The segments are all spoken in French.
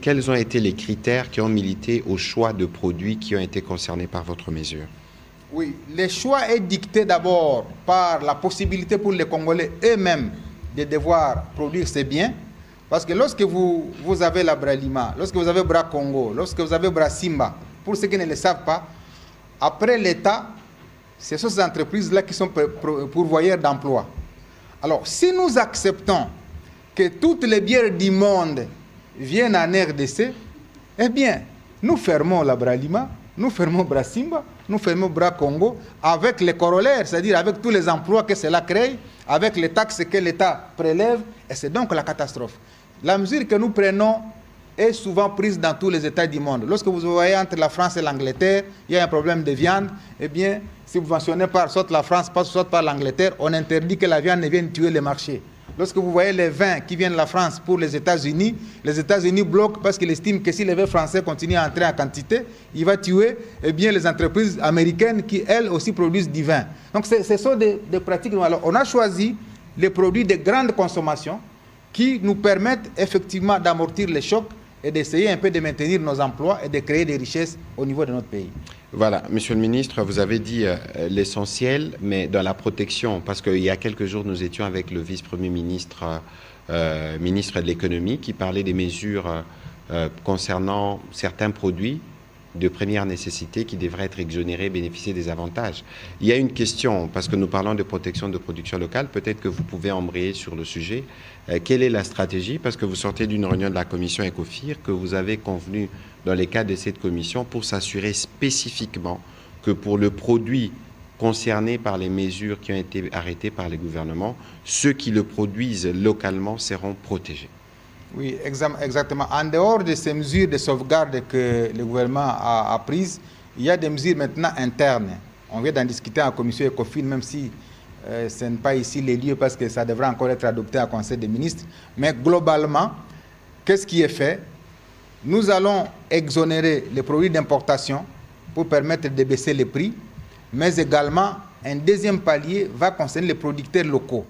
Quels ont été les critères qui ont milité au choix de produits qui ont été concernés par votre mesure? Oui, le choix est dicté d'abord par la possibilité pour les Congolais eux-mêmes de devoir produire ces biens. Parce que lorsque vous avez la Bralima, lorsque vous avez Bra Congo, lorsque vous avez Bra Simba, pour ceux qui ne le savent pas, après l'État, ce sont ces entreprises-là qui sont pourvoyeurs d'emplois. Alors, si nous acceptons que toutes les bières du monde viennent en RDC, eh bien, nous fermons la Bralima, nous fermons Bra Simba, nous fermons Bra Congo, avec les corollaires, c'est-à-dire avec tous les emplois que cela crée, avec les taxes que l'État prélève, et c'est donc la catastrophe. La mesure que nous prenons est souvent prise dans tous les États du monde. Lorsque vous voyez entre la France et l'Angleterre, il y a un problème de viande, eh bien, subventionné par soit la France, soit par l'Angleterre, on interdit que la viande ne vienne tuer les marchés. Lorsque vous voyez les vins qui viennent de la France pour les États-Unis bloquent parce qu'ils estiment que si les vins français continuent à entrer en quantité, il va tuer eh bien, les entreprises américaines qui, elles aussi, produisent du vin. Donc, ce sont des pratiques. Alors, on a choisi les produits de grande consommation qui nous permettent effectivement d'amortir les chocs et d'essayer un peu de maintenir nos emplois et de créer des richesses au niveau de notre pays. Voilà, Monsieur le Ministre, vous avez dit l'essentiel, mais dans la protection, parce qu'il y a quelques jours, nous étions avec le vice-premier ministre, ministre de l'économie, qui parlait des mesures concernant certains produits de première nécessité qui devraient être exonérés, bénéficier des avantages. Il y a une question, parce que nous parlons de protection de production locale, peut-être que vous pouvez embrayer sur le sujet. Quelle est la stratégie? Parce que vous sortez d'une réunion de la commission ECOFIR que vous avez convenu dans les cadres de cette commission pour s'assurer spécifiquement que pour le produit concerné par les mesures qui ont été arrêtées par les gouvernements, ceux qui le produisent localement seront protégés. Oui, exactement. En dehors de ces mesures de sauvegarde que le gouvernement a prises, il y a des mesures maintenant internes. On vient d'en discuter en commission ECOFIN, même si ce n'est pas ici les lieux parce que ça devrait encore être adopté en Conseil des ministres. Mais globalement, qu'est-ce qui est fait? Nous allons exonérer les produits d'importation pour permettre de baisser les prix, mais également un deuxième palier va concerner les producteurs locaux.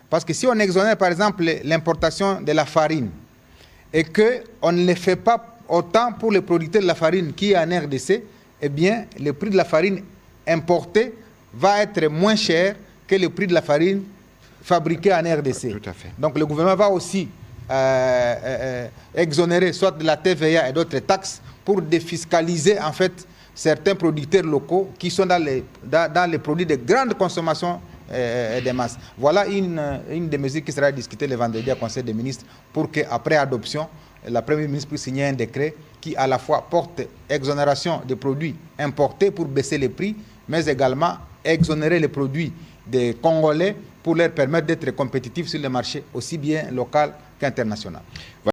Parce que si on exonère par exemple l'importation de la farine, et qu'on ne le fait pas autant pour les producteurs de la farine qui est en RDC, eh bien, le prix de la farine importée va être moins cher que le prix de la farine fabriquée en RDC. Tout à fait. Donc, le gouvernement va aussi exonérer soit de la TVA et d'autres taxes pour défiscaliser, en fait, certains producteurs locaux qui sont dans les produits de grande consommation des masses. Voilà une des mesures qui sera discutée le vendredi au Conseil des ministres pour qu'après adoption, la Première ministre puisse signer un décret qui à la fois porte exonération des produits importés pour baisser les prix, mais également exonérer les produits des Congolais pour leur permettre d'être compétitifs sur le marché aussi bien local qu'international.